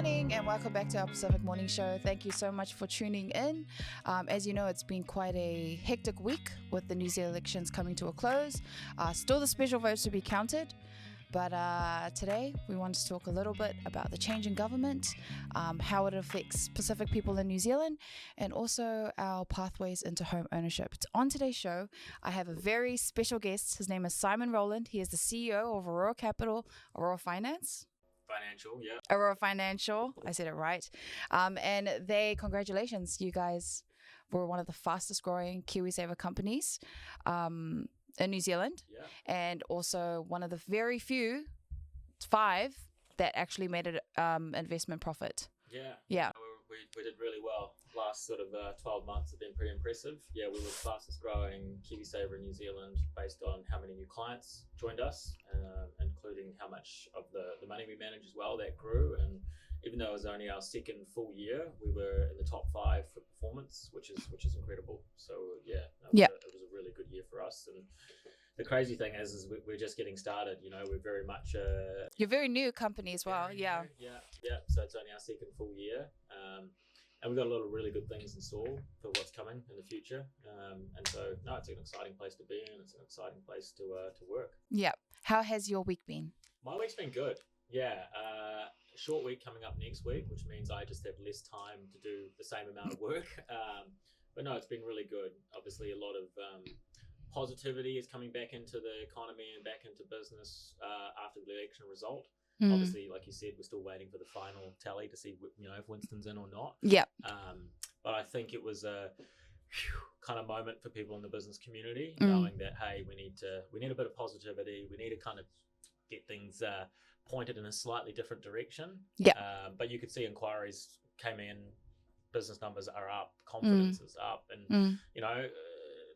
morning and welcome back to our Pacific Morning Show. Thank you so much for tuning in. As you know, it's been quite a hectic week with the New Zealand elections coming to a close. Still the special votes to be counted. But today we want to talk a little bit about the change in government, how it affects Pacific people in New Zealand, and also our pathways into home ownership. On today's show, I have a very special guest. His name is Simon Rolland. He is the CEO of Aurora Capital, Aurora Finance. Financial, yeah. Aurora Financial. I said it right. And congratulations, you guys were one of the fastest growing KiwiSaver companies in New Zealand, and also one of the very few 5 that actually made an investment profit. Yeah. We did really well. Last sort of 12 months have been pretty impressive. Yeah, we were the fastest growing KiwiSaver in New Zealand based on how many new clients joined us, including how much of the money we manage as well that grew. And even though it was only our second full year, we were in the top 5 for performance, which is incredible. So it was a really good year for us. And the crazy thing is we're just getting started. You know, we're very much you're a very new company as well. Yeah. So it's only our second full year, and we've got a lot of really good things in store for what's coming in the future. And so it's an exciting place to be in. It's an exciting place to work. Yeah. How has your week been? My week's been good. Yeah. Short week coming up next week, which means I just have less time to do the same amount of work. But no, it's been really good. Obviously, a lot of positivity is coming back into the economy and back into business after the election result. Obviously, like you said, we're still waiting for the final tally to see if Winston's in or not. Yeah. But I think it was a kind of moment for people in the business community, knowing that, hey, we need a bit of positivity. We need to kind of get things pointed in a slightly different direction. Yeah. But you could see inquiries came in, business numbers are up, confidence is up, and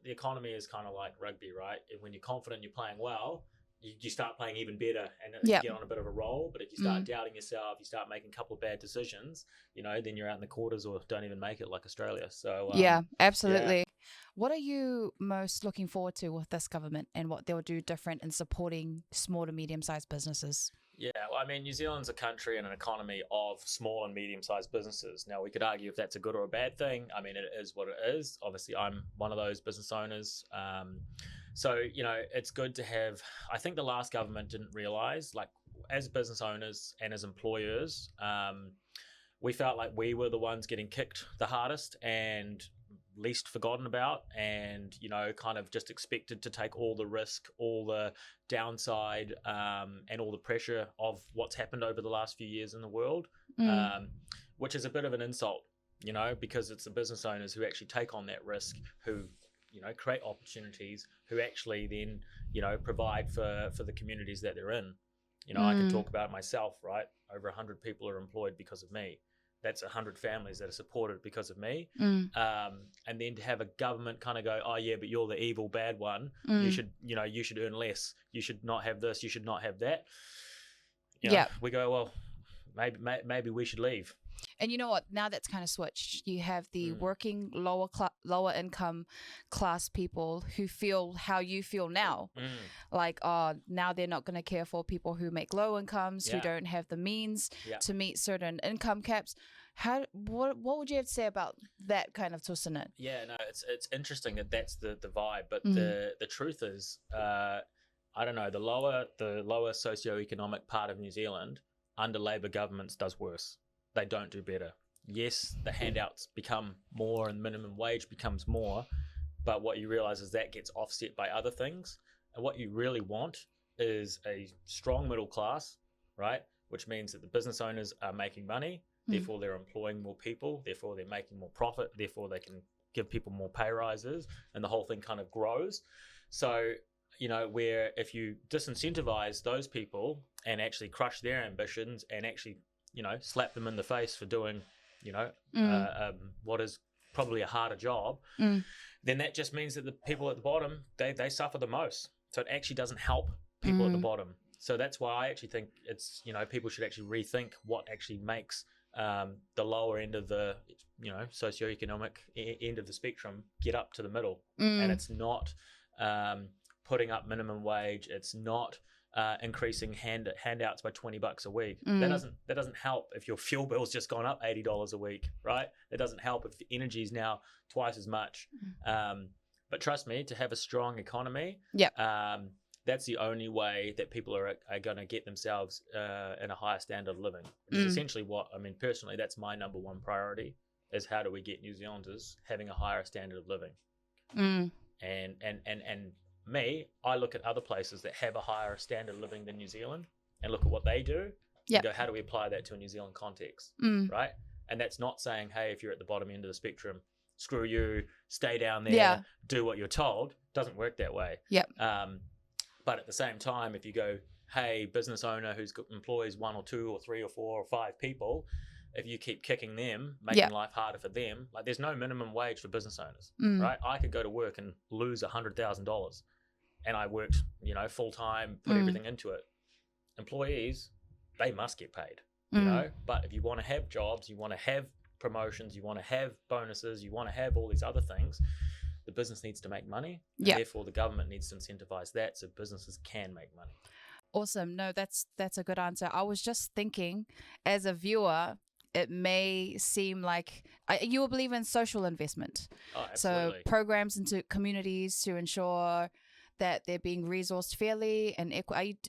the economy is kind of like rugby, right? When you're confident you're playing well, you start playing even better and you get on a bit of a roll. But if you start doubting yourself, you start making a couple of bad decisions, then you're out in the quarters or don't even make it, like Australia. So yeah, absolutely. Yeah. What are you most looking forward to with this government and what they'll do different in supporting small to medium-sized businesses? Yeah, well, I mean, New Zealand's a country and an economy of small and medium-sized businesses. Now, we could argue if that's a good or a bad thing. I mean, it is what it is. Obviously, I'm one of those business owners. So, it's good to have, I think the last government didn't realise, like, as business owners and as employers, we felt like we were the ones getting kicked the hardest and least forgotten about, and kind of just expected to take all the risk, all the downside, and all the pressure of what's happened over the last few years in the world, which is a bit of an insult, because it's the business owners who actually take on that risk, who create opportunities, who actually then provide for the communities that they're in. I can talk about it myself, right? Over 100 people are employed because of me. That's 100 families that are supported because of me. And then to have a government kind of go, oh yeah, but you're the evil bad one. You should earn less. You should not have this. You should not have that. We go, well, maybe we should leave. And you know what? Now that's kind of switched. You have the working lower income class people who feel how you feel now. Like, now they're not going to care for people who make low incomes, who don't have the means to meet certain income caps. What would you have to say about that kind of twist in it? Yeah, no, it's interesting that that's the vibe, but the truth is, I don't know, the lower socioeconomic part of New Zealand under Labour governments does worse. They don't do better. Yes, the handouts become more and minimum wage becomes more, but what you realise is that gets offset by other things. And what you really want is a strong middle class, right? Which means that the business owners are making money, therefore they're employing more people, therefore they're making more profit, therefore they can give people more pay rises, and the whole thing kind of grows. So, where if you disincentivize those people and actually crush their ambitions and actually slap them in the face for doing, what is probably a harder job, then that just means that the people at the bottom, they suffer the most. So it actually doesn't help people at the bottom. So that's why I actually think it's, people should actually rethink what actually makes the lower end of the, socioeconomic end of the spectrum get up to the middle. And it's not putting up minimum wage. It's not increasing handouts by $20 a week. That doesn't help if your fuel bill's just gone up $80 a week, right? It doesn't help if the energy is now twice as much. But trust me, to have a strong economy, that's the only way that people are going to get themselves in a higher standard of living. Which is essentially what, I mean, personally, that's my number one priority, is how do we get New Zealanders having a higher standard of living. And me, I look at other places that have a higher standard of living than New Zealand and look at what they do and go, how do we apply that to a New Zealand context, right? And that's not saying, hey, if you're at the bottom end of the spectrum, screw you, stay down there, do what you're told. Doesn't work that way. But at the same time, if you go, hey, business owner who's got employs 1 or 2 or 3 or 4 or 5 people, if you keep kicking them, making life harder for them, like there's no minimum wage for business owners, right? I could go to work and lose $100,000 and I worked, full time, put everything into it. Employees, they must get paid, you know, but if you want to have jobs, you want to have promotions, you want to have bonuses, you want to have all these other things, the business needs to make money. And therefore the government needs to incentivize that so businesses can make money. Awesome. No, that's a good answer. I was just thinking, as a viewer, it may seem like you will believe in social investment. Oh, absolutely. So programs into communities to ensure that they're being resourced fairly and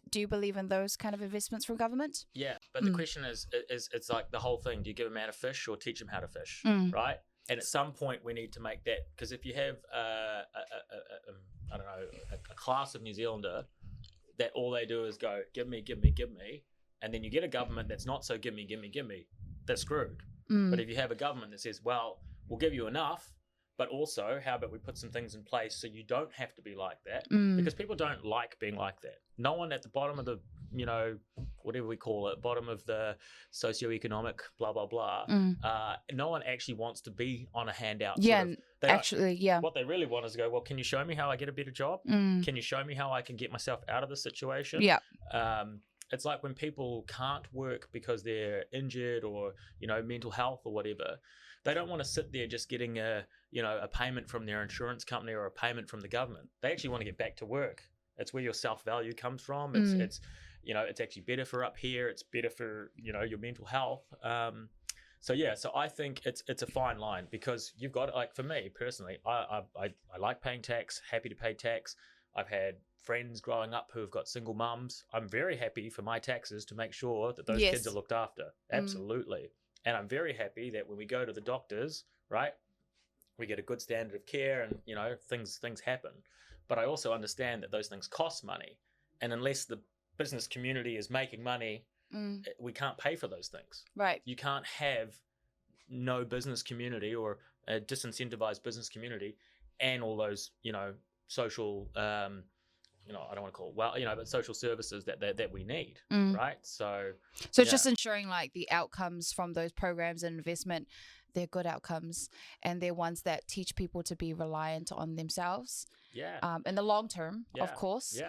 do you believe in those kind of investments from government? Yeah, but the question is it's like the whole thing. Do you give a man a fish or teach him how to fish, right? And at some point we need to make that, because if you have a class of New Zealander that all they do is go, give me, and then you get a government that's not so give me, they're screwed. But if you have a government that says, well, we'll give you enough, but also how about we put some things in place so you don't have to be like that, because people don't like being like that. No one at the bottom of the, whatever we call it, bottom of the socioeconomic blah, blah, blah, no one actually wants to be on a handout. What they really want is to go, well, can you show me how I get a better job? Can you show me how I can get myself out of this situation? It's like when people can't work because they're injured or, mental health or whatever, they don't want to sit there just getting a payment from their insurance company or a payment from the government. They actually want to get back to work. It's where your self-value comes from. It's actually better for up here. It's better for, your mental health. So I think it's a fine line, because you've got, like, for me personally, I like paying tax, happy to pay tax. I've had friends growing up who have got single mums. I'm very happy for my taxes to make sure that those kids are looked after. Absolutely. And I'm very happy that when we go to the doctors, right, we get a good standard of care and, things happen. But I also understand that those things cost money. And unless the business community is making money, we can't pay for those things. Right. You can't have no business community or a disincentivized business community and all those, social, I don't want to call it, but social services that we need, right? So it's just ensuring like the outcomes from those programs and investment, they're good outcomes and they're ones that teach people to be reliant on themselves. In the long term, of course.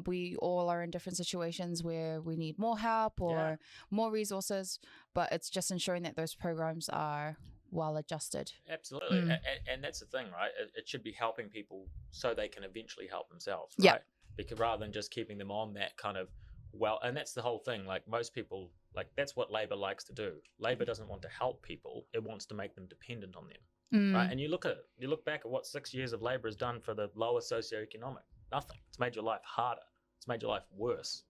We all are in different situations where we need more help or more resources, but it's just ensuring that those programs are well adjusted. Absolutely. And that's the thing, right? It should be helping people so they can eventually help themselves, right? Because rather than just keeping them on that kind of, and that's the whole thing. Like most people, like that's what Labour likes to do. Labour doesn't want to help people. It wants to make them dependent on them, right? And you look back at what 6 years of Labour has done for the lower socioeconomic. Nothing. It's made your life harder. It's made your life worse.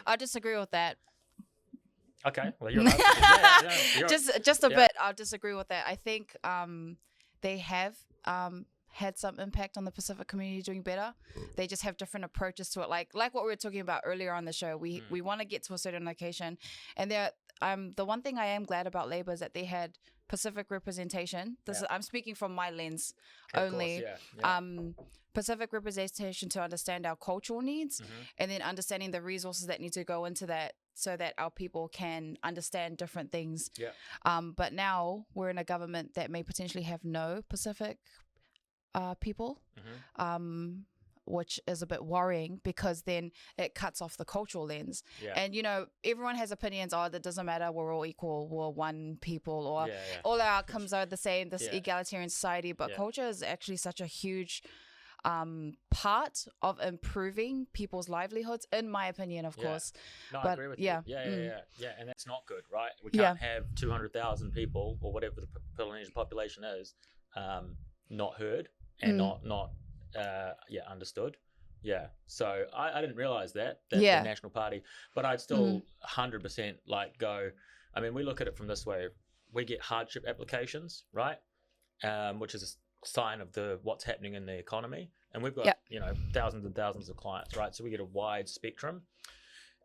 I disagree with that. Okay, well you're right. Just a bit. I'll disagree with that. I think they have had some impact on the Pacific community doing better. They just have different approaches to it. Like what we were talking about earlier on the show. We want to get to a certain location, and the one thing I am glad about Labour is that they had Pacific representation. I'm speaking from my lens only. Pacific representation to understand our cultural needs, and then understanding the resources that need to go into that, so that our people can understand different things. But now we're in a government that may potentially have no Pacific people, which is a bit worrying, because then it cuts off the cultural lens. And everyone has opinions. That doesn't matter, we're all equal, we're one people, or all our outcomes are the same, this egalitarian society. But culture is actually such a huge part of improving people's livelihoods, in my opinion, of course. No, but I agree with yeah, you. Yeah, and that's not good, right? We Yeah. can't have 200,000 people or whatever the Polynesian population is not heard and not understood. Yeah, so I didn't realize that the National Party, but I'd still 100% like go. I mean, we look at it from this way: we get hardship applications, right? Which is a sign of what's happening in the economy, and we've got thousands and thousands of clients, right? So we get a wide spectrum,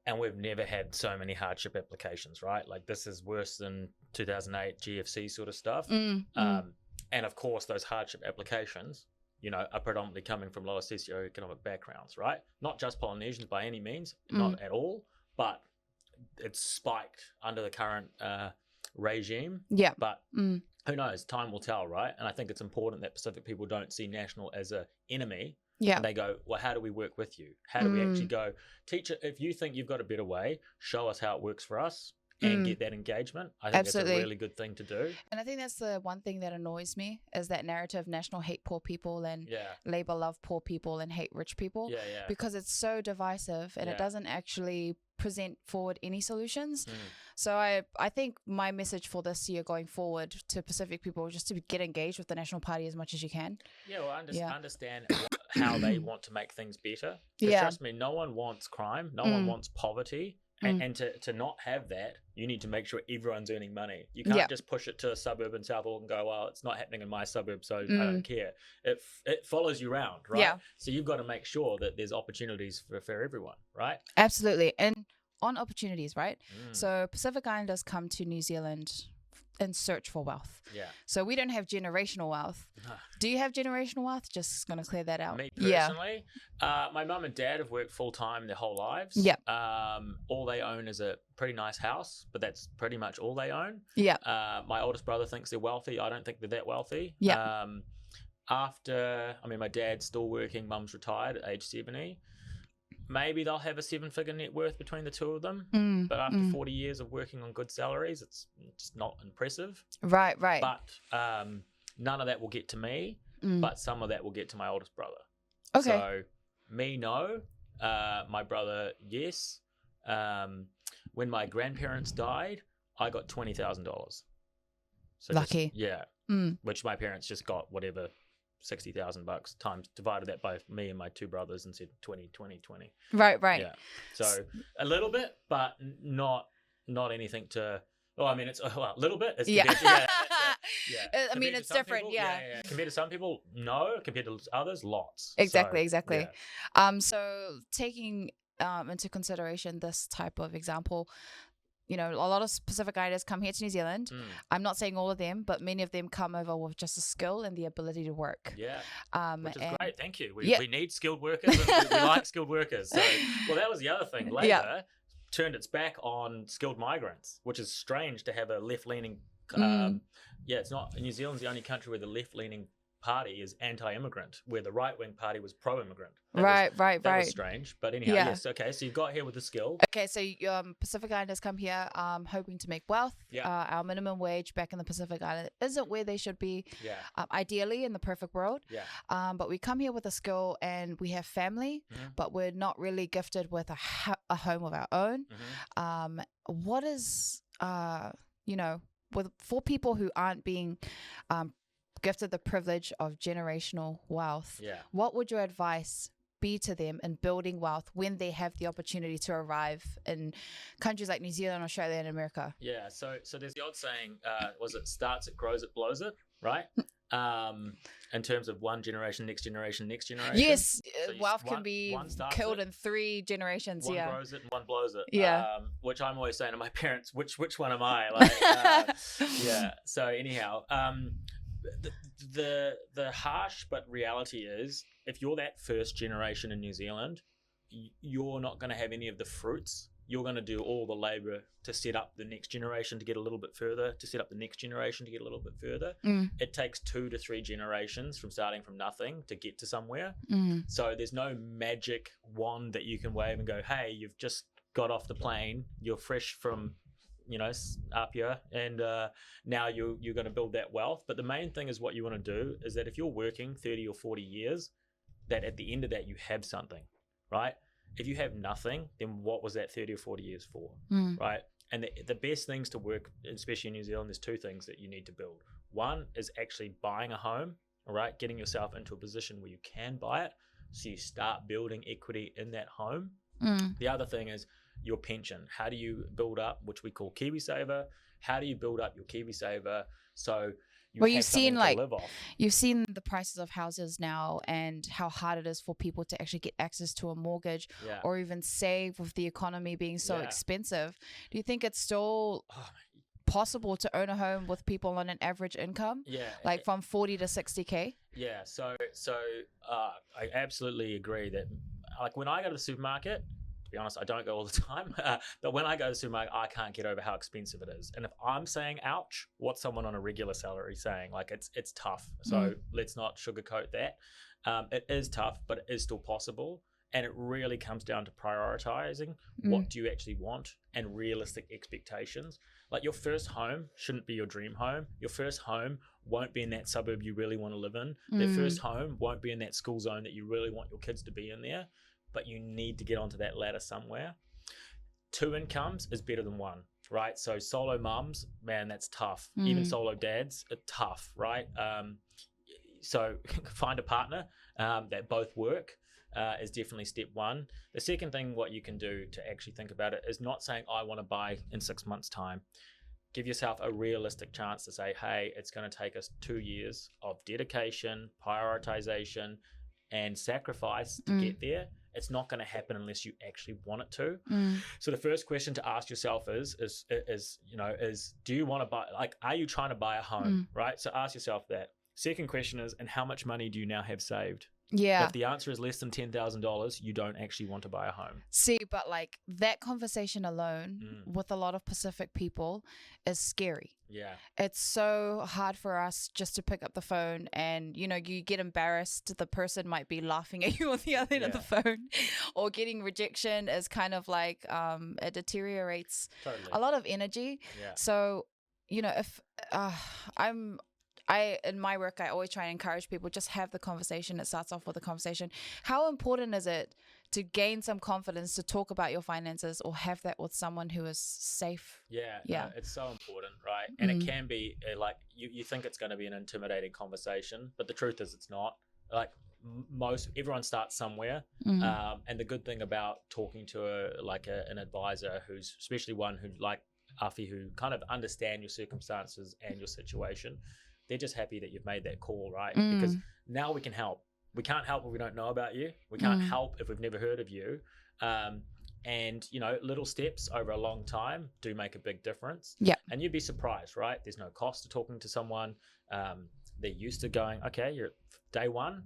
and we've never had so many hardship applications, right? Like this is worse than 2008 GFC sort of stuff. And of course, those hardship applications, are predominantly coming from lower socioeconomic backgrounds, right? Not just Polynesians by any means, not at all, but it's spiked under the current regime. Yeah. But who knows? Time will tell, right? And I think it's important that Pacific people don't see National as an enemy. Yeah. And they go, well, how do we work with you? How do we actually go, teacher, if you think you've got a better way, show us how it works for us and get that engagement. I think Absolutely. that's a really good thing to do. And I think that's the one thing that annoys me is that narrative: National hate poor people and Labour love poor people and hate rich people. Because it's so divisive and it doesn't actually present forward any solutions. So I think my message for this year going forward to Pacific people is just to get engaged with the National Party as much as you can. Understand how they want to make things better. Because trust me, no one wants crime, no one wants poverty. And to not have that, you need to make sure everyone's earning money. You can't just push it to a suburb in South Auckland and go, well, it's not happening in my suburb, so I don't care. It follows you around, right? Yeah. So you've got to make sure that there's opportunities for everyone, right? Absolutely. And on opportunities, right? So Pacific Islanders come to New Zealand in search for wealth. Yeah. So we don't have generational wealth. Do you have generational wealth? Just going to clear that out. Me personally, my mum and dad have worked full time their whole lives. Yeah. All they own is a pretty nice house, but that's pretty much all they own. Yeah. My oldest brother thinks they're wealthy. I don't think they're that wealthy. Yeah. My dad's still working. Mum's retired at age 70. Maybe they'll have a 7-figure net worth between the two of them. But after 40 years of working on good salaries, it's just not impressive. Right. But none of that will get to me, but some of that will get to my oldest brother. Okay. So me, no. My brother, yes. When my grandparents died, I got $20,000. So lucky. Which my parents just got whatever. $60,000 times divided that by me and my two brothers and said 20. Right. Yeah. So a little bit, but not anything to. Oh, I mean, it's a little bit. It's I mean, it's different. People, compared to some people, no. Compared to others, lots. Exactly. So taking into consideration this type of example, a lot of Pacific Islanders come here to New Zealand. I'm not saying all of them, but many of them come over with just a skill and the ability to work. Yeah, which is great. Thank you. We need skilled workers, and we like skilled workers. So, well, that was the other thing. Labour turned its back on skilled migrants, which is strange to have a left-leaning. It's not. New Zealand's the only country where the left-leaning party is anti-immigrant, where the right-wing party was pro-immigrant. That was strange, but anyhow, yes. Okay, so you've got here with the skill. Okay, so Pacific Islanders come here hoping to make wealth. Our minimum wage back in the Pacific Island isn't where they should be. Ideally, in the perfect world. But we come here with a skill and we have family, but we're not really gifted with a home of our own. What is for people who aren't being gifted the privilege of generational wealth, what would your advice be to them in building wealth when they have the opportunity to arrive in countries like New Zealand, Australia, and America? Yeah, so there's the old saying, it starts, it grows, it blows it, right? In terms of one generation, next generation. Yes, so wealth can be killed in 3 generations. One grows it and one blows it. Which I'm always saying to my parents, which one am I? So anyhow, the harsh but reality is, if you're that first generation in New Zealand, you're not going to have any of the fruits. You're going to do all the labor to set up the next generation to get a little bit further, to set up the next generation to get a little bit further. It takes 2 to 3 generations from starting from nothing to get to somewhere. So there's no magic wand that you can wave and go, hey, you've just got off the plane, you're fresh from Apia, and now you're going to build that wealth. But the main thing is, what you want to do is that if you're working 30 or 40 years, that at the end of that you have something, right? If you have nothing, then what was that 30 or 40 years for, right? And the best things to work, especially in New Zealand, there's two things that you need to build. One is actually buying a home, all right? Getting yourself into a position where you can buy it, so you start building equity in that home. The other thing is your pension. How do you build up, which we call KiwiSaver? How do you build up your KiwiSaver so you've seen you've seen the prices of houses now and how hard it is for people to actually get access to a mortgage or even save with the economy being so expensive. Do you think it's still possible to own a home with people on an average income? Like from 40 to 60K? Yeah, so I absolutely agree that, like, when I go to the supermarket, to be honest, I don't go all the time, but when I go to the supermarket, I can't get over how expensive it is. And if I'm saying ouch, what's someone on a regular salary saying? Like, it's tough. So let's not sugarcoat that. It is tough, but it is still possible. And it really comes down to prioritizing what do you actually want and realistic expectations. Like, your first home shouldn't be your dream home. Your first home won't be in that suburb you really want to live in. Their first home won't be in that school zone that you really want your kids to be in there. But you need to get onto that ladder somewhere. 2 incomes is better than 1, right? So solo mums, man, that's tough. Even solo dads are tough, right? So find a partner that both work. Is definitely step 1. The second thing, what you can do to actually think about it, is not saying I want to buy in 6 months' time. Give yourself a realistic chance to say, hey, it's going to take us 2 years of dedication, prioritization, and sacrifice to get there. It's not going to happen unless you actually want it to. So the first question to ask yourself is do you want to buy, like, are you trying to buy a home, right? So ask yourself that. Second question is, and how much money do you now have saved? Yeah. If the answer is less than $10,000, you don't actually want to buy a home. See, but like that conversation alone with a lot of Pacific people is scary. Yeah. It's so hard for us just to pick up the phone and, you get embarrassed. The person might be laughing at you on the other end of the phone, or getting rejection is kind of like, it deteriorates a lot of energy. Yeah. So, if in my work, I always try and encourage people, just have the conversation. It starts off with a conversation. How important is it to gain some confidence to talk about your finances, or have that with someone who is safe? Yeah. No, it's so important, right? And it can be like, you think it's going to be an intimidating conversation, but the truth is it's not. Like, everyone starts somewhere. And the good thing about talking to an advisor, who's especially one who, like Afi, who kind of understand your circumstances and your situation, they're just happy that you've made that call, right? Because now we can help. We can't help if we don't know about you. We can't help if we've never heard of you. And, little steps over a long time do make a big difference. Yeah. And you'd be surprised, right? There's no cost to talking to someone. They're used to going, okay, you're at day 1,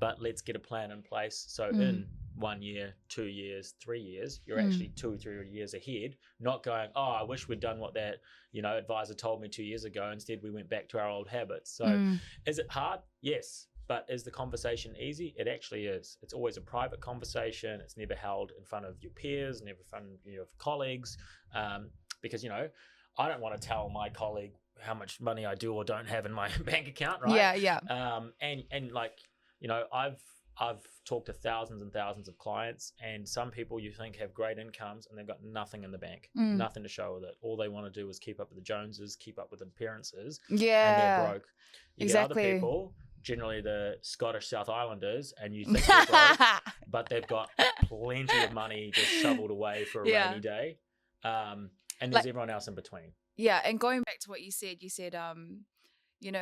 but let's get a plan in place. So in 1 year, 2 years, 3 years, you're actually 2 or 3 years ahead, not going, oh, I wish we'd done what that, advisor told me 2 years ago. Instead, we went back to our old habits. So is it hard? Yes. But is the conversation easy? It actually is. It's always a private conversation. It's never held in front of your peers, never in front of your colleagues. Because, I don't want to tell my colleague how much money I do or don't have in my bank account, right? Yeah. And like, I've talked to thousands and thousands of clients, and some people you think have great incomes and they've got nothing in the bank, nothing to show with it. All they want to do is keep up with the Joneses, keep up with appearances, and they're broke. You get other people, generally the Scottish South Islanders, and you think they're broke, but they've got plenty of money just shoveled away for a rainy day. And there's everyone else in between. Yeah, and going back to what you said,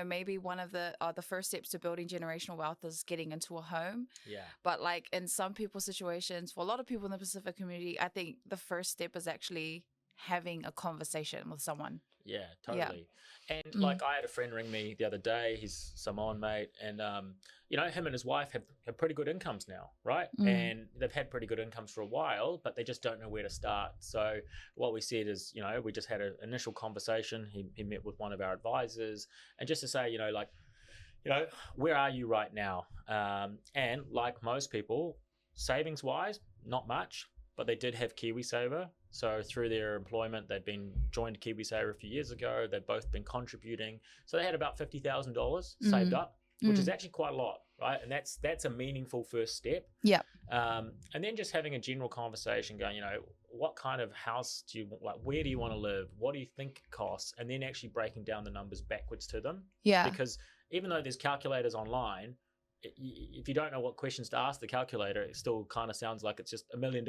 maybe one of the first steps to building generational wealth is getting into a home. Yeah. But like in some people's situations, for a lot of people in the Pacific community, I think the first step is actually having a conversation with someone. Yeah, totally. Yeah. And like, I had a friend ring me the other day. He's Samoan, mate, and him and his wife have pretty good incomes now, right? And they've had pretty good incomes for a while, but they just don't know where to start. So what we said is, we just had an initial conversation. He met with one of our advisors, and just to say, where are you right now? And like most people, savings wise, not much, but they did have KiwiSaver. So through their employment, they'd been joined KiwiSaver a few years ago. They'd both been contributing. So they had about $50,000 saved up, which is actually quite a lot, right? And that's a meaningful first step. Yeah. And then just having a general conversation going, what kind of house do you like? Where do you want to live? What do you think it costs? And then actually breaking down the numbers backwards to them. Yeah. Because even though there's calculators online, if you don't know what questions to ask the calculator, it still kind of sounds like it's just $1 million.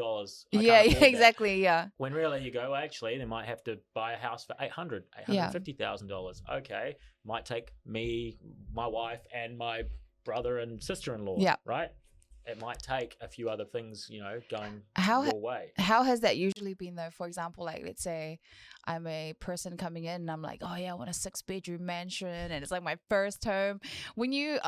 Yeah, exactly. Yeah. When really you go, well, actually, they might have to buy a house for $850,000. Okay, might take me, my wife, and my brother and sister-in-law. Yeah. Right. It might take a few other things, going your way. How has that usually been though? For example, like let's say I'm a person coming in and I'm like, oh yeah, I want a 6-bedroom mansion and it's like my first home. When you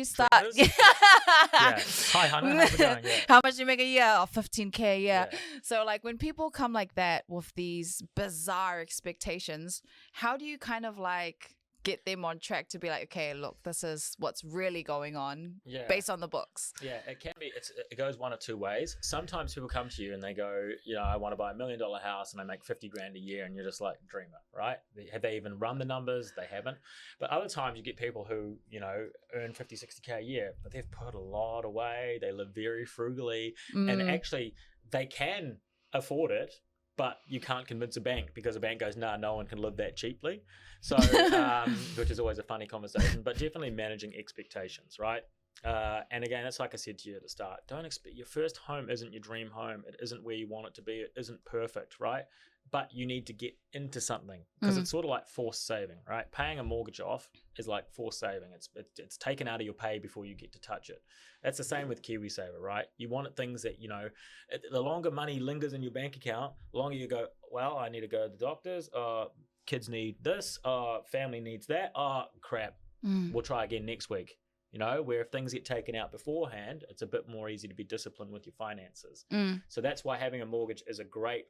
start, yeah. Hi, Hana. How's it going? Yeah. How much do you make a year? Oh, 15K. Yeah. So like when people come like that with these bizarre expectations, how do you kind of like get them on track to be like, okay, look, this is what's really going on based on the books? Yeah, it can be. It goes one of two ways. Sometimes people come to you and they go, I want to buy $1 million house and I make 50 grand a year, and you're just like, dreamer, right? Have they even run the numbers? They haven't. But other times you get people who, earn 50, 60K a year, but they've put a lot away. They live very frugally, and actually they can afford it, but you can't convince a bank because a bank goes, nah, no one can live that cheaply. So, which is always a funny conversation, but definitely managing expectations, right? And again, that's like I said to you at the start, don't expect your first home isn't your dream home. It isn't where you want it to be. It isn't perfect, right? But you need to get into something because it's sort of like forced saving, right? Paying a mortgage off is like forced saving. It's taken out of your pay before you get to touch it. That's the same with KiwiSaver, right? You want things that, the longer money lingers in your bank account, the longer you go, well, I need to go to the doctors, kids need this, family needs that, crap, we'll try again next week. Where if things get taken out beforehand, it's a bit more easy to be disciplined with your finances. So that's why having a mortgage is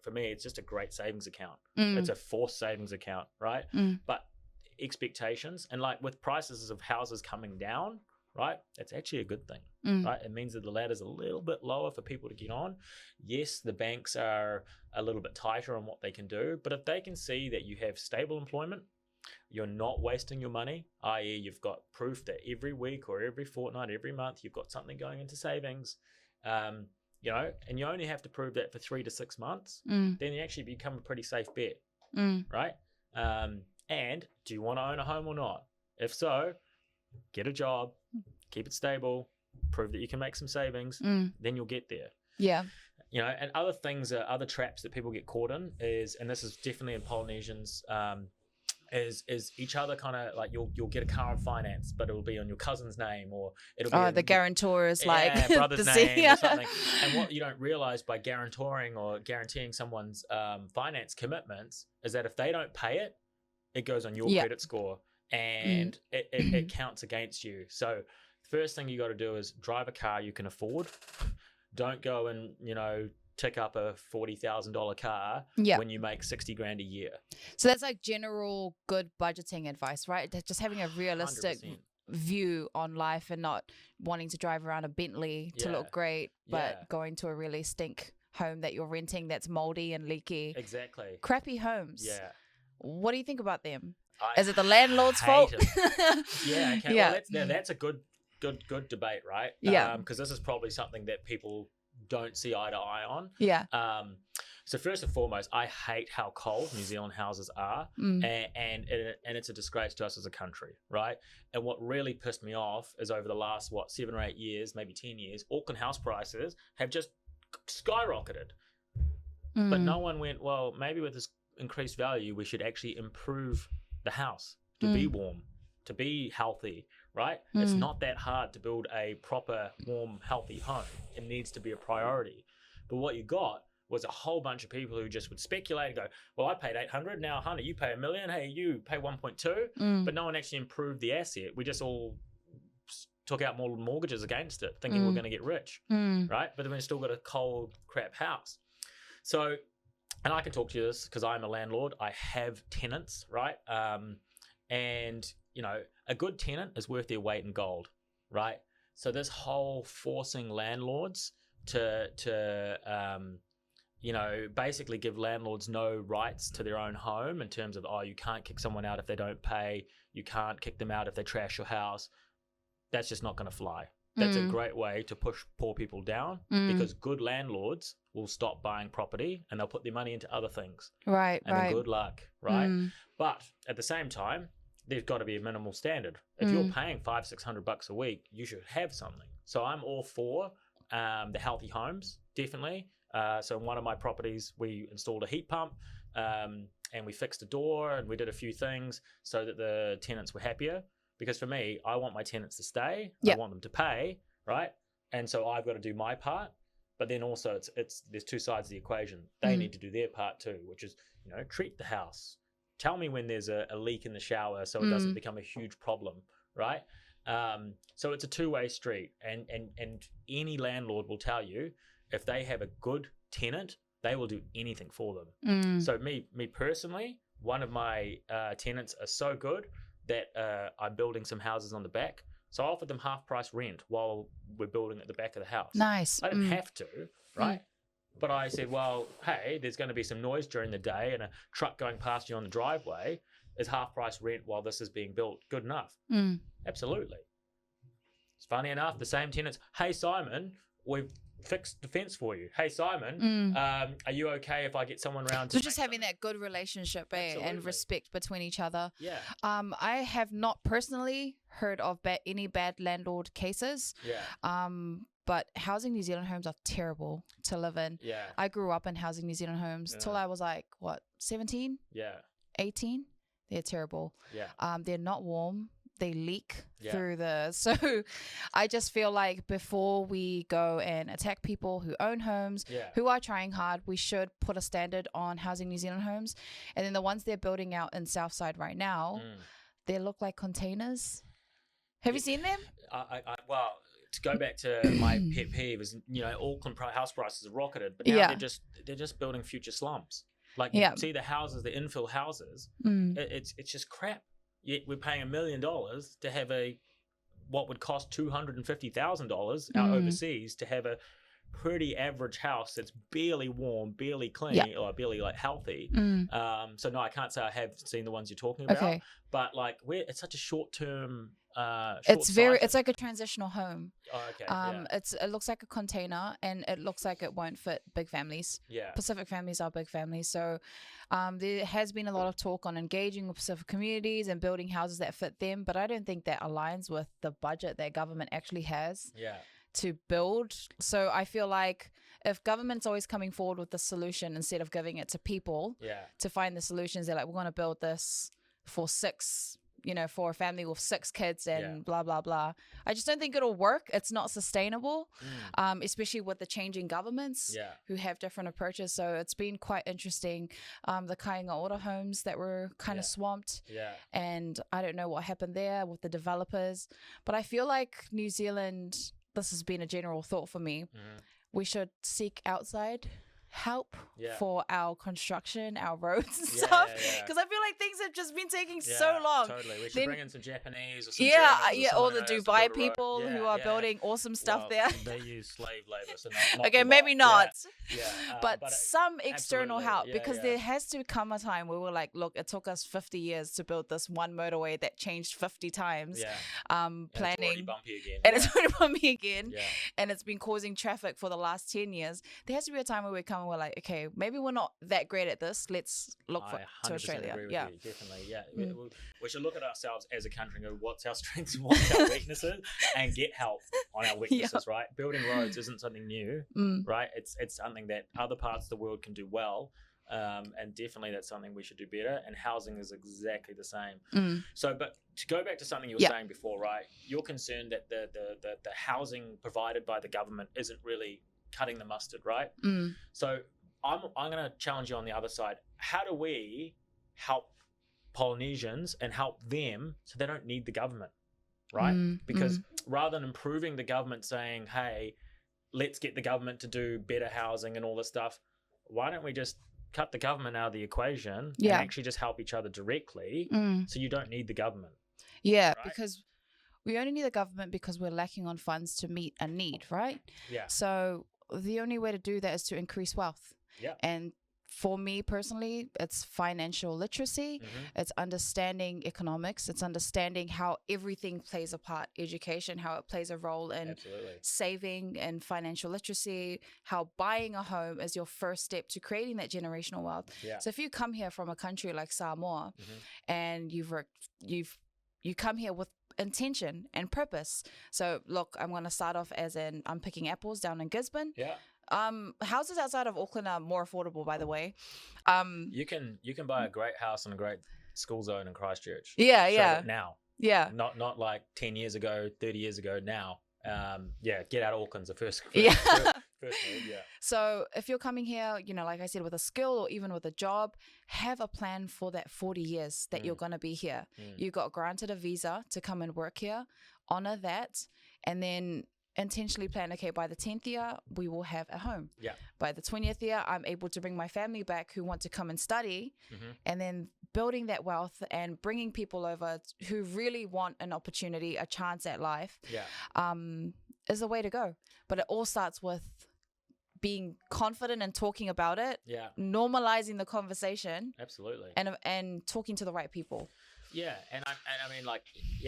for me, it's just a great savings account. It's a forced savings account, right? But expectations, and like with prices of houses coming down, right, it's actually a good thing, right? It means that the ladder's a little bit lower for people to get on. Yes, the banks are a little bit tighter on what they can do, but if they can see that you have stable employment, you're not wasting your money, i.e. you've got proof that every week or every fortnight, every month, you've got something going into savings, and you only have to prove that for 3 to 6 months, then you actually become a pretty safe bet, right? And do you want to own a home or not? If so, get a job, keep it stable, prove that you can make some savings, then you'll get there. Yeah. And other things, other traps that people get caught in is, and this is definitely in Polynesians, is each other kind of like you'll get a car on finance, but it'll be on your cousin's name, or it'll be the guarantor is like brother's name or something. And what you don't realize by guaranteeing someone's finance commitments is that if they don't pay it, it goes on your credit score, and it counts against you. So the first thing you got to do is drive a car you can afford. Don't go and tick up a $40,000 car when you make 60 grand a year. So that's like general good budgeting advice, right? Just having a realistic 100%. View on life and not wanting to drive around a Bentley to look great, but going to a really stink home that you're renting that's moldy and leaky. Exactly. Crappy homes. Yeah. What do you think about them? Is it the landlord's fault? Yeah. Okay. Yeah. Well, that's a good debate, right? Yeah. Because this is probably something that people don't see eye to eye on. Yeah. So first and foremost, I hate how cold New Zealand houses are, and it's a disgrace to us as a country, right? And what really pissed me off is over the last 7 or 8 years, maybe 10 years, Auckland house prices have just skyrocketed. But no one went, well, maybe with this increased value, we should actually improve the house to be warm, to be healthy, right? It's not that hard to build a proper, warm, healthy home. It needs to be a priority. But what you got was a whole bunch of people who just would speculate and go, well, I paid 800, now Hana, you pay $1 million, hey, you pay 1.2, but no one actually improved the asset. We just all took out more mortgages against it, thinking we're going to get rich, right? But then we still got a cold, crap house. So, and I can talk to you this because I'm a landlord. I have tenants, right? And a good tenant is worth their weight in gold, right? So this whole forcing landlords to basically give landlords no rights to their own home in terms of, you can't kick someone out if they don't pay, you can't kick them out if they trash your house. That's just not going to fly, that's a great way to push poor people down, because good landlords will stop buying property and they'll put their money into other things. Right, and then good luck, right? But at the same time, there's got to be a minimal standard. If you're paying $500-600 a week, you should have something. So I'm all for the healthy homes, definitely. So in one of my properties, we installed a heat pump, and we fixed a door, and we did a few things so that the tenants were happier. Because for me, I want my tenants to stay. I want them to pay, right? And so I've got to do my part. But then also, it's there's two sides of the equation. They need to do their part too, which is, treat the house. Tell me when there's a leak in the shower so it doesn't become a huge problem, right? So it's a two-way street, and any landlord will tell you, if they have a good tenant, they will do anything for them. So me personally, one of my tenants are so good that I'm building some houses on the back. So I offered them half-price rent while we're building at the back of the house. Nice. I didn't have to, right? But I said, well, hey, there's going to be some noise during the day and a truck going past you on the driveway. Is half-price rent while this is being built good enough? Absolutely. It's funny enough, the same tenants, hey, Simon, we've fixed the fence for you. Hey, Simon, are you okay if I get someone around to... So just having that good relationship and respect between each other. Yeah. I have not personally heard of any bad landlord cases. Yeah. But Housing New Zealand homes are terrible to live in. Yeah. I grew up in Housing New Zealand homes till I was 17? Yeah. 18? They're terrible. Yeah. They're not warm. They leak through so I just feel like before we go and attack people who own homes, who are trying hard, we should put a standard on Housing New Zealand homes. And then the ones they're building out in Southside right now, they look like containers. Have you seen them? Well, to go back to my pet peeve is, Auckland house prices have rocketed, but now they're just building future slums. Like, you see the houses, the infill houses, it's just crap. Yet we're paying $1 million to have what would cost $250,000 out overseas to have a pretty average house that's barely warm, barely clean, or barely healthy. So no, I can't say I have seen the ones you're talking about, but it's such a short-term. It's like a transitional home. Oh, okay. It looks like a container, and it looks like it won't fit big families. Yeah. Pacific families are big families, so there has been a lot of talk on engaging with Pacific communities and building houses that fit them, but I don't think that aligns with the budget that government actually has to build. So I feel like if government's always coming forward with the solution instead of giving it to people to find the solutions, they're like, we're going to build this for for a family with 6 kids and blah, blah, blah. I just don't think it'll work. It's not sustainable, especially with the changing governments who have different approaches. So it's been quite interesting. The Kainga homes that were kind of swamped. And I don't know what happened there with the developers. But I feel like New Zealand, this has been a general thought for me, we should seek outside help for our construction, our roads and stuff, because I feel like things have just been taking so long. Totally, we should bring in some Japanese or some Germans or all the Dubai people who are building awesome stuff there. They use slave labor, so not okay, Dubai. maybe not. But some external help, because there has to come a time where we're like, look, it took us 50 years to build this one motorway that changed 50 times. Planning, and it's already bumpy again, and it's been causing traffic for the last 10 years. There has to be a time where we come and we're like, okay, maybe we're not that great at this. Let's look to Australia. Agree with you, definitely. We should look at ourselves as a country and go, what's our strengths and what's our weaknesses, and get help on our weaknesses. Right? Building roads isn't something new, right? It's something that other parts of the world can do well, and definitely that's something we should do better. And housing is exactly the same. So, but to go back to something you were saying before, right? You're concerned that the housing provided by the government isn't really cutting the mustard, right? So I'm going to challenge you on the other side. How do we help Polynesians and help them so they don't need the government, right? Because rather than improving the government saying, hey, let's get the government to do better housing and all this stuff, why don't we just cut the government out of the equation and actually just help each other directly, so you don't need the government? Right? Because we only need the government because we're lacking on funds to meet a need, right? So the only way to do that is to increase wealth. And for me personally, it's financial literacy. It's understanding economics. It's understanding how everything plays a part. Education, how it plays a role in saving and financial literacy, how buying a home is your first step to creating that generational wealth. So if you come here from a country like Samoa and you come here with intention and purpose. So look, I'm going to start off I'm picking apples down in Gisborne. Houses outside of Auckland are more affordable, by the way. You can buy a great house in a great school zone in Christchurch. Now. Not like 10 years ago, 30 years ago. Now. Get out of Auckland's the first move. So if you're coming here, like I said, with a skill or even with a job, have a plan for that 40 years that you're going to be here. You got granted a visa to come and work here, honor that, and then intentionally plan, okay, by the 10th year, we will have a home. By the 20th year, I'm able to bring my family back who want to come and study, and then building that wealth and bringing people over who really want an opportunity, a chance at life, is the way to go. But it all starts with being confident and talking about it, normalizing the conversation, absolutely, and talking to the right people. And I mean, like,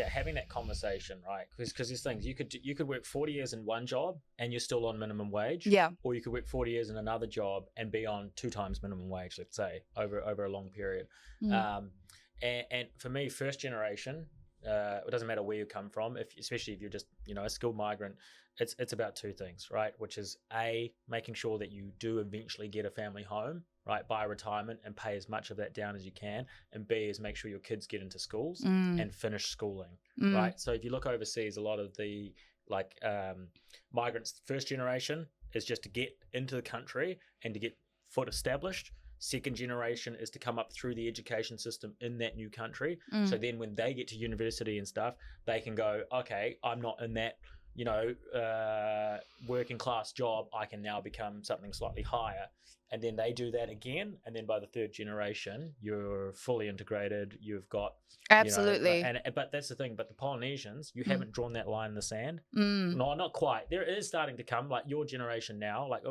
having that conversation, right? Because there's things you could work 40 years in one job and you're still on minimum wage, or you could work 40 years in another job and be on 2 times minimum wage, let's say, over a long period. And for me, first generation, it doesn't matter where you come from, especially if you're just a skilled migrant. It's about 2 things, right? Which is A, making sure that you do eventually get a family home, right, by retirement, and pay as much of that down as you can. And B is make sure your kids get into schools and finish schooling, right? So if you look overseas, a lot of the migrants, first generation is just to get into the country and to get foot established. Second generation is to come up through the education system in that new country. So then when they get to university and stuff, they can go, okay, I'm not in that working class job, I can now become something slightly higher. And then they do that again, and then by the 3rd generation, you're fully integrated. You've got absolutely. But that's the thing. But the Polynesians, you haven't drawn that line in the sand. No, not quite. There is starting to come, like your generation now. Like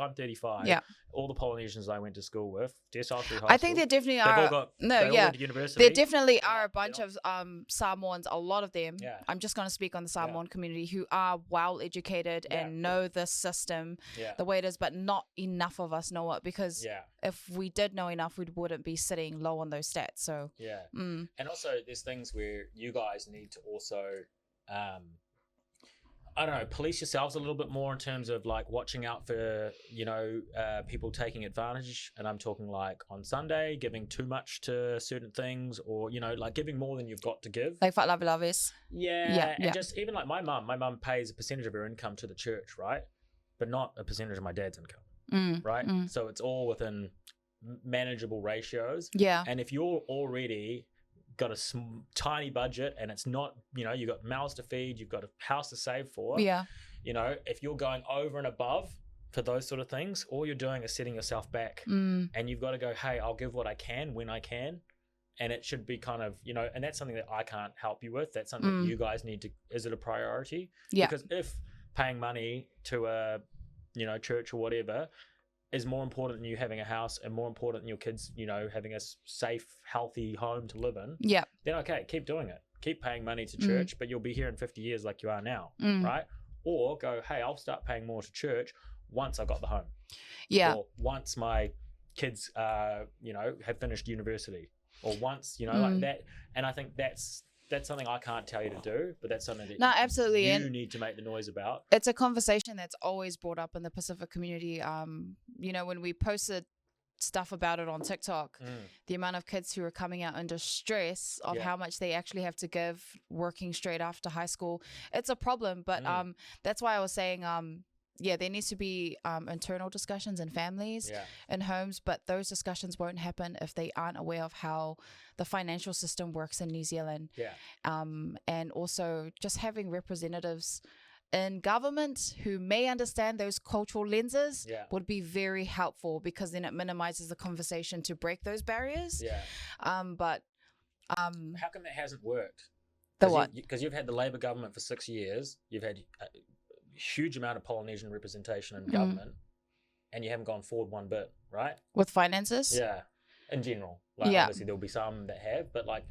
I'm 35. All the Polynesians I went to school with, just after high school, I think there definitely are. They all went to university. There definitely are a bunch of Samoans. A lot of them. I'm just going to speak on the Samoan community who are well educated and know the system the way it is, but not enough of us know it, because if we did know enough, we wouldn't be sitting low on those stats. So and also there's things where you guys need to also I don't know, police yourselves a little bit more in terms of like watching out for people taking advantage. And I'm talking like on Sunday giving too much to certain things, or like giving more than you've got to give, like fat lavis. And just even like my mum pays a percentage of her income to the church, right? But not a percentage of my dad's income, right? So it's all within manageable ratios. And if you're already got a tiny budget and it's not, you've got mouths to feed, you've got a house to save for, if you're going over and above for those sort of things, all you're doing is setting yourself back. And you've got to go, hey, I'll give what I can when I can. And it should be kind of, and that's something that I can't help you with. That's something that you guys need to, is it a priority? Because if paying money to a, church or whatever is more important than you having a house and more important than your kids, having a safe, healthy home to live in, then okay, keep doing it. Keep paying money to church, but you'll be here in 50 years like you are now, right? Or go, hey, I'll start paying more to church once I got the home. Or once my kids, have finished university, or once, like that. And I think that's something I can't tell you to do, but that's something that absolutely. You need to make the noise about. It's a conversation that's always brought up in the Pacific community. When we posted stuff about it on TikTok, the amount of kids who are coming out under stress of how much they actually have to give working straight after high school, it's a problem. But that's why I was saying there needs to be internal discussions in families and homes, but those discussions won't happen if they aren't aware of how the financial system works in New Zealand. And also just having representatives in government who may understand those cultural lenses would be very helpful, because then it minimizes the conversation to break those barriers. But how come that hasn't worked? Because you've had the Labour government for 6 years. You've had huge amount of Polynesian representation in government. and you haven't gone forward one bit, right? With finances? Yeah, in general. Like, Yeah. obviously there'll be some that have, but like,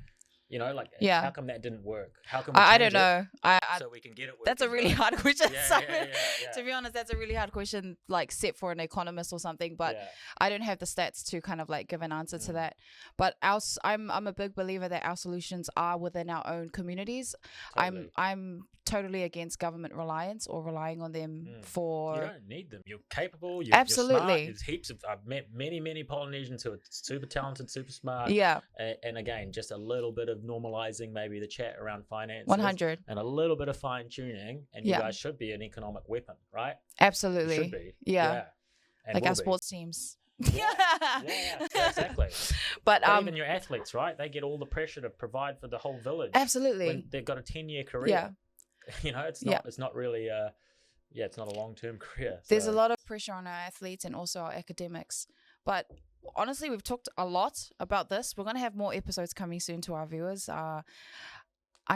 you know, like, Yeah. how come that didn't work? How come we I change don't know. so we can get it working? That's a really right? hard question, Yeah, Simon. yeah. To be honest, that's a really hard question, like set for an economist or something. But Yeah. I don't have the stats to kind of like give an answer to that. But I'm a big believer that our solutions are within our own communities. Totally. I'm totally against government reliance or relying on them for. You don't need them. You're capable. You're Absolutely. You're smart. There's heaps of. I've met many Polynesians who are super talented, super smart. Yeah. And again, just a little bit of normalizing maybe the chat around finances. 100. And a little bit of fine tuning, and you guys should be an economic weapon, right? Absolutely. You should be. Yeah. And like our will be. sports teams. Yeah, exactly. But even your athletes, right? They get all the pressure to provide for the whole village. Absolutely. When they've got a 10-year career. Yeah. You know, it's not really it's not a long-term career. There's a lot of pressure on our athletes and also our academics. But honestly, we've talked a lot about this. We're going to have more episodes coming soon to our viewers. I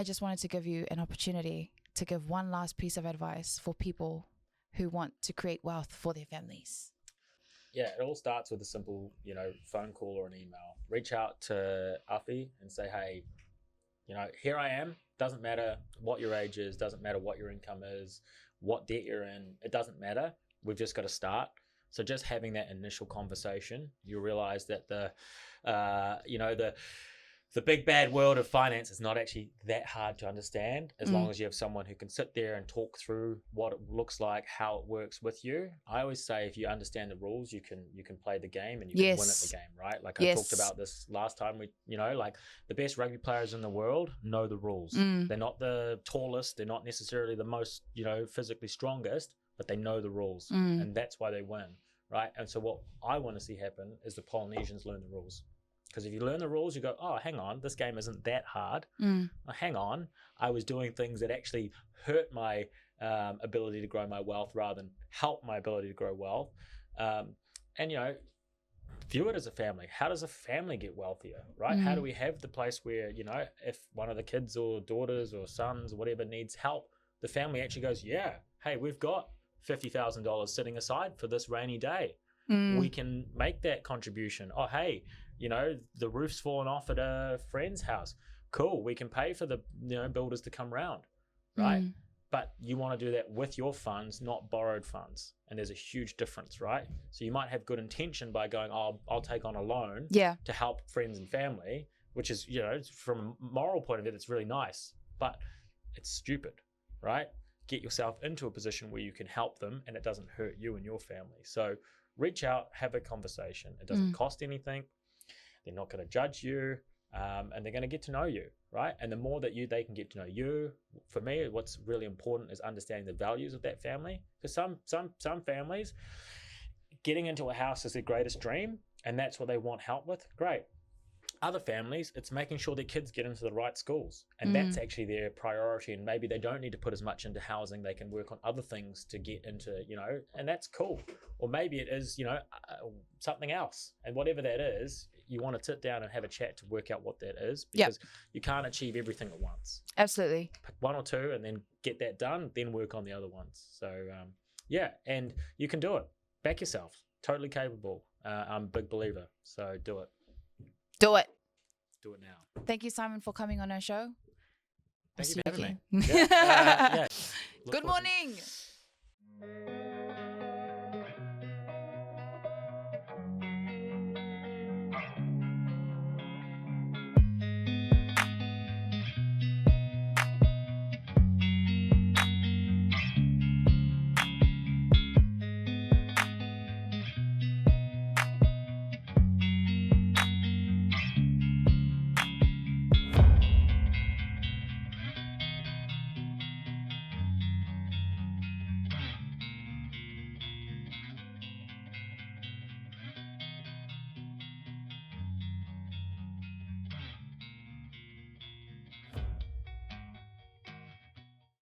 just wanted to give you an opportunity to give one last piece of advice for people who want to create wealth for their families. Yeah, it all starts with a simple, phone call or an email. Reach out to Afi and say, hey, here I am. Doesn't matter what your age is, doesn't matter what your income is, what debt you're in. It doesn't matter. We've just got to start. So just having that initial conversation, you realize that the big bad world of finance is not actually that hard to understand as long as you have someone who can sit there and talk through what it looks like, how it works with you. I always say if you understand the rules, you can play the game and you can win at the game, right? Like I talked about this last time. Like the best rugby players in the world know the rules. They're not the tallest, they're not necessarily the most, physically strongest, but they know the rules and that's why they win, right? And so what I want to see happen is the Polynesians learn the rules. Because if you learn the rules, you go, oh, hang on, this game isn't that hard. Hang on, I was doing things that actually hurt my ability to grow my wealth rather than help my ability to grow wealth. And view it as a family. How does a family get wealthier, right? How do we have the place where, if one of the kids or daughters or sons or whatever needs help, the family actually goes, yeah, hey, we've got $50,000 sitting aside for this rainy day. We can make that contribution. Oh, hey, the roof's fallen off at a friend's house. Cool. We can pay for the builders to come round, right? But you want to do that with your funds, not borrowed funds. And there's a huge difference, right? So you might have good intention by going, oh, I'll take on a loan to help friends and family, which is, from a moral point of view, it's really nice, but it's stupid, right? Get yourself into a position where you can help them and it doesn't hurt you and your family. So reach out, have a conversation. It doesn't cost anything. They're not going to judge you, and they're going to get to know you, right? And the more that they can get to know you, for me, what's really important is understanding the values of that family. Because some families, getting into a house is their greatest dream, and that's what they want help with. Great. Other families, it's making sure their kids get into the right schools, and that's actually their priority. And maybe they don't need to put as much into housing; they can work on other things to get into, and that's cool. Or maybe it is, something else, and whatever that is, you want to sit down and have a chat to work out what that is, because you can't achieve everything at once. Absolutely. Pick one or two, and then get that done. Then work on the other ones. So and you can do it. Back yourself. Totally capable. I'm a big believer. So do it. Do it. Do it now. Thank you, Simon, for coming on our show. Thank you for having me. Good morning.